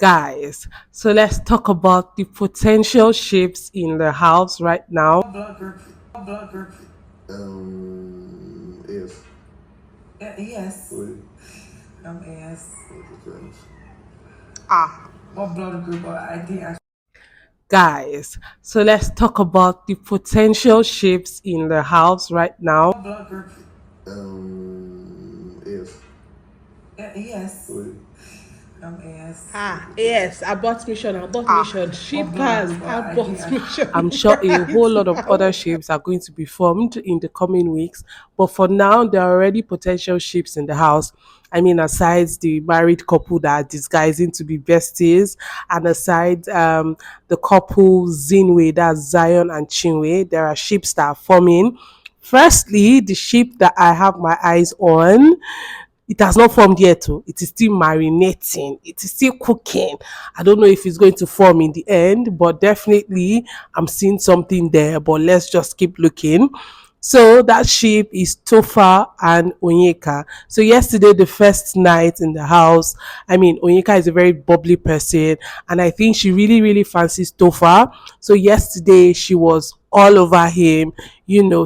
Guys, so let's talk about the potential shapes in the house right now. Yes. Yes. Oui. Yes. Depends. Ah, What blood group? I think I guys, so let's talk about the potential shapes in the house right now. blood group. Yes. Yes. Oui. Yes. Yes, abort mission, abort mission, What ship blood has group? I think abort I mission. I'm sure a whole lot of other ships are going to be formed in the coming weeks, but for now, there are already potential ships in the house. I mean, aside the married couple that are disguising to be besties, and aside the couple Zinwe, that's Zion and Chinwe, there are ships that are forming. Firstly, the ship that I have my eyes on, it has not formed yet. Oh. It is still marinating. It is still cooking. I don't know if it's going to form in the end, but definitely I'm seeing something there. But let's just keep looking. So that ship is Tofa and Onyeka. So yesterday, the first night in the house, I mean, Onyeka is a very bubbly person, and I think she really, really fancies Tofa. So yesterday, she was all over him,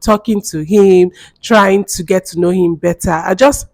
talking to him, trying to get to know him better. I just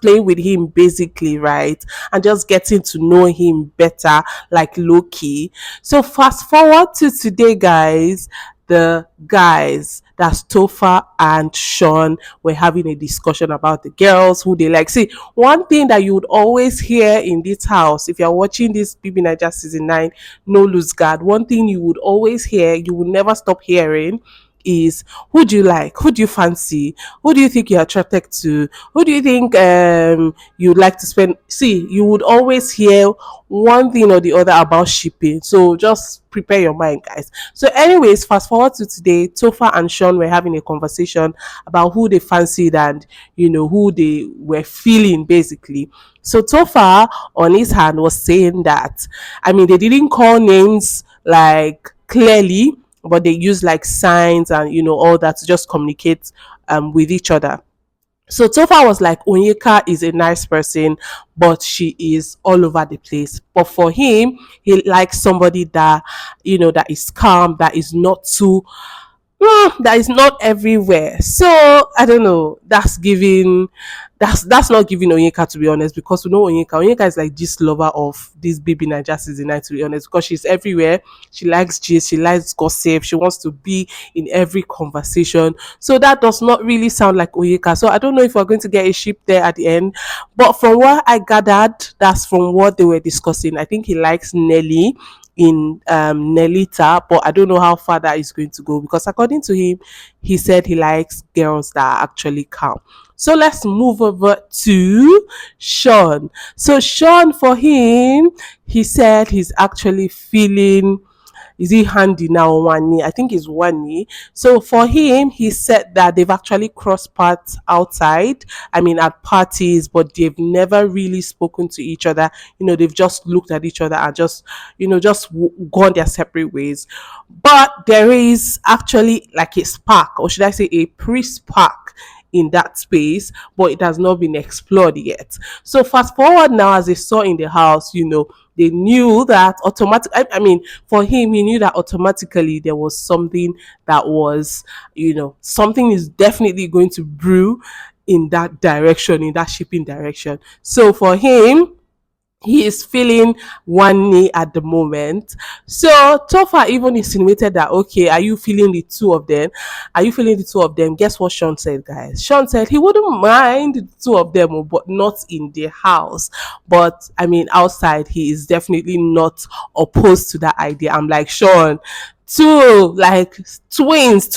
playing with him basically, right? And just getting to know him better, like low key. So fast forward to today, guys. The guys, that's Topher and Sean, were having a discussion about the girls who they like. See, one thing that you would always hear in this house, if you're watching this Bbnaija season 9, no lose guard. One thing you would always hear, you will never stop hearing, is who do you like? Who do you fancy? Who do you think you're attracted to? Who do you think you'd like to spend? See, you would always hear one thing or the other about shipping. So just prepare your mind, guys. So, anyways, fast forward to today, Tofa and Sean were having a conversation about who they fancied and who they were feeling basically. So Tofa on his hand was saying that, I mean, they didn't call names like clearly, but they use like signs and all that to just communicate with each other. So Tofa was like, Onyeka is a nice person, but she is all over the place. But for him, he likes somebody that that is calm, that is not too that is not everywhere. So I don't know. That's not giving Onyeka, to be honest, because we know Onyeka. Onyeka is like this lover of this baby Niger season 9, to be honest, because she's everywhere. She likes gist, she likes gossip, she wants to be in every conversation. So that does not really sound like Onyeka. So I don't know if we're going to get a ship there at the end. But from what I gathered, that's from what they were discussing. I think he likes Nelly in Nelita, but I don't know how far that is going to go because according to him, he said he likes girls that are actually calm. So let's move over to Sean. So Sean, for him, he said he's actually feeling, is he handy now, Wanni? I think it's Wanni. So for him, he said that they've actually crossed paths outside. I mean, at parties, but they've never really spoken to each other. They've just looked at each other and just, gone their separate ways. But there is actually like a spark, or should I say a pre-spark in that space, but it has not been explored yet. So fast forward now, as they saw in the house, they knew that automatic. I mean, for him, he knew that automatically there was something that was, something is definitely going to brew in that direction, in that shipping direction. So for him, he is feeling one knee at the moment. So Tofa even insinuated that, okay, are you feeling the two of them? Are you feeling the two of them? Guess what Sean said, guys? Sean said he wouldn't mind the two of them, oh, but not in the house. But I mean, outside, he is definitely not opposed to that idea. I'm like, Sean, two twins.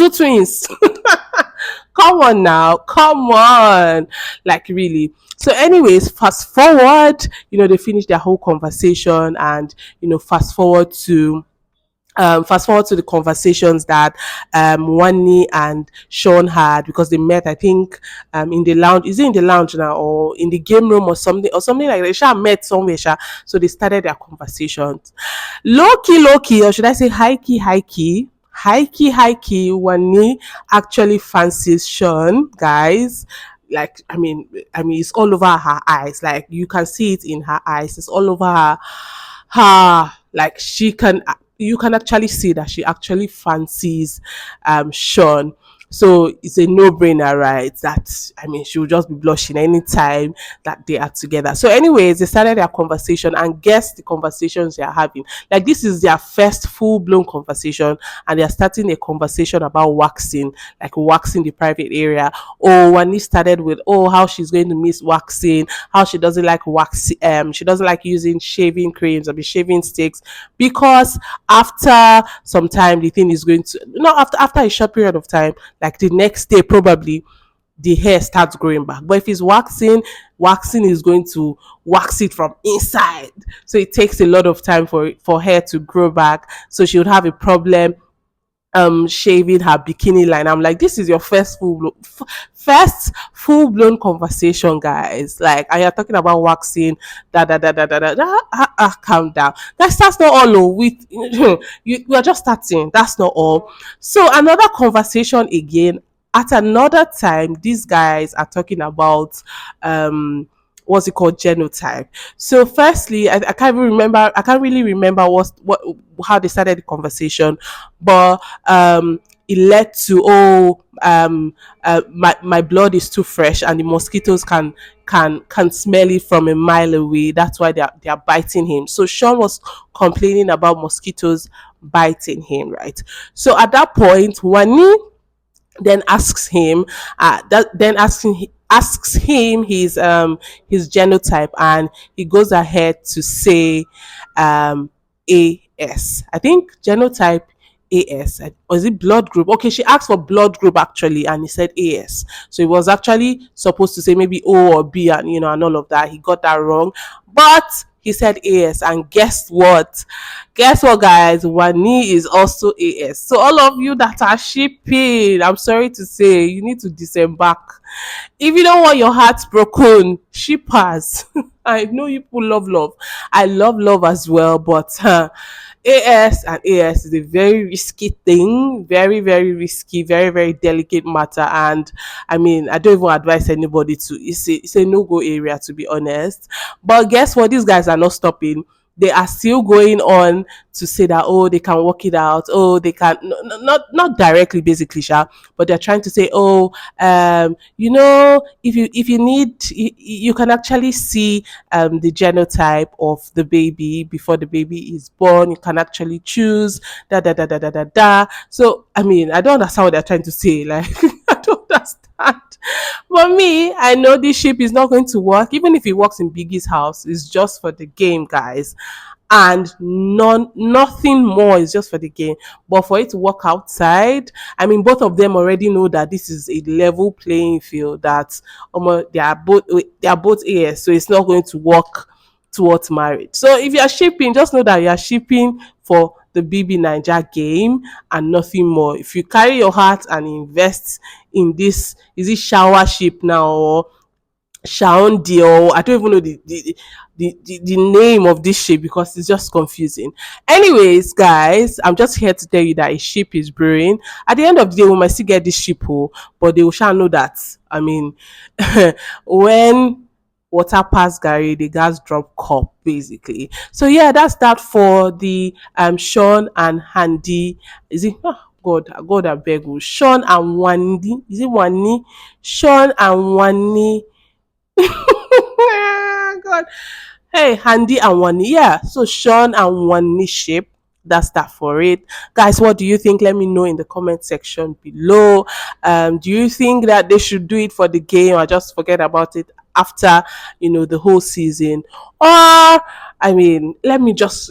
Come on now, come on. Like really. So, anyways, they finished their whole conversation and fast forward to the conversations that Wanni and Sean had because they met, I think, in the lounge. Is it in the lounge now or in the game room or something like that? They sha met somewhere, sha. So they started their conversations. Low key, or should I say high key, high key? High key, Wanni actually fancies Sean, guys. like I mean it's all over her eyes, like you can see it in her eyes, it's all over her, like she can, you can actually see that she actually fancies Sean. So it's a no-brainer, right? That I mean, she will just be blushing anytime that they are together. So, anyways, they started their conversation, and guess the conversations they are having. Like this is their first full-blown conversation, and they are starting a conversation about waxing, like waxing the private area. Oh, Wanni started with how she's going to miss waxing, how she doesn't like wax, she doesn't like using shaving creams or the shaving sticks because after some time the thing is going to, not after a short period of time, like the next day probably the hair starts growing back. But if it's waxing, waxing is going to wax it from inside. So it takes a lot of time for hair to grow back. So she would have a problem shaving her bikini line. I'm like, this is your first full blown conversation, guys. Like, and you're talking about waxing, calm down. That's not all. With you are just starting. That's not all. So another conversation again. At another time, these guys are talking about what's it called, genotype. So firstly, I can't even remember, I can't really remember what how they started the conversation, but it led to my blood is too fresh and the mosquitoes can smell it from a mile away, that's why they are biting him. So Sean was complaining about mosquitoes biting him, right? So at that point, Wanni then asks him asks him his genotype, and he goes ahead to say AS. I think genotype AS, or is it blood group? Okay, she asked for blood group actually, and he said AS. So he was actually supposed to say maybe O or B, and and all of that. He got that wrong, but he said AS, and guess what? Guess what, guys? Wanni is also AS. So all of you that are shipping, I'm sorry to say, you need to disembark. If you don't want your heart broken, shippers. I know you people love love. I love love as well, but AS and AS is a very risky thing, very, very risky, very, very delicate matter. And I mean, I don't even advise anybody to, it's a no go area, to be honest. But guess what? These guys are not stopping. They are still going on to say that they can work it out. They can not directly, basically, Sha, but they're trying to say, if you need, you can actually see the genotype of the baby before the baby is born. You can actually choose da da da da da da da. So I mean, I don't understand what they're trying to say. Like I don't understand. For me, I know this ship is not going to work. Even if it works in Biggie's house, it's just for the game, guys. And nothing more, is just for the game. But for it to work outside, I mean, both of them already know that this is a level playing field. That they are both AS, so it's not going to work towards marriage. So if you are shipping, just know that you are shipping for the Bbnaija game and nothing more. If you carry your heart and invest in this, is it shower ship now or Shaun, I don't even know the name of this ship because it's just confusing. Anyways, guys, I'm just here to tell you that a ship is brewing. At the end of the day, we might still get this ship, but they will shall know that. I mean, when water pass Gary, the gas drop cup, basically. So yeah, that's that for the Sean and Handi. Is it? Oh, God, I beg you. Sean and Wanni. Is it Wanni? Sean and Wanni. God. Hey, Handi and Wanni. Yeah. So Sean and Wanni ship. That's that for it. Guys, what do you think? Let me know in the comment section below. Do you think that they should do it for the game or just forget about it after the whole season? Or I mean, let me just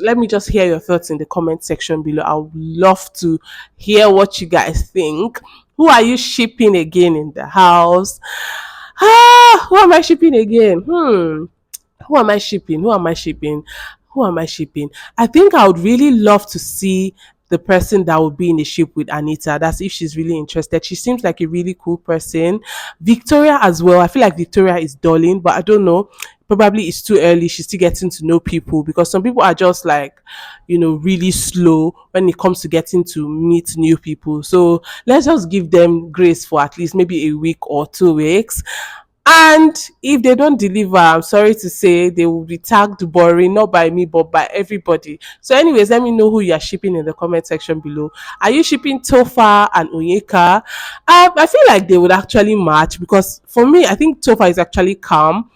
hear your thoughts in the comment section below. I would love to hear what you guys think. Who are you shipping again in the house? Who am I shipping again? Who am I shipping? Who am I shipping? Who am I shipping? I think I would really love to see the person that would be in the ship with Anita. That's if she's really interested. She seems like a really cool person. Victoria as well. I feel like Victoria is dulling, but I don't know. Probably it's too early. She's still getting to know people because some people are just like, really slow when it comes to getting to meet new people. So let's just give them grace for at least maybe a week or 2 weeks. And if they don't deliver, I'm sorry to say they will be tagged boring, not by me, but by everybody. So, anyways, let me know who you are shipping in the comment section below. Are you shipping Tofa and Onyeka? I feel like they would actually match because for me, I think Tofa is actually calm.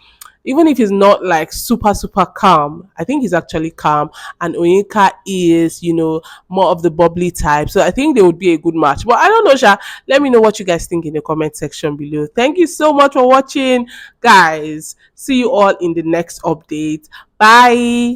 Even if he's not like super super calm, I think he's actually calm, and Onyeka is, more of the bubbly type. So I think they would be a good match. But I don't know, Sha. Let me know what you guys think in the comment section below. Thank you so much for watching, guys. See you all in the next update. Bye.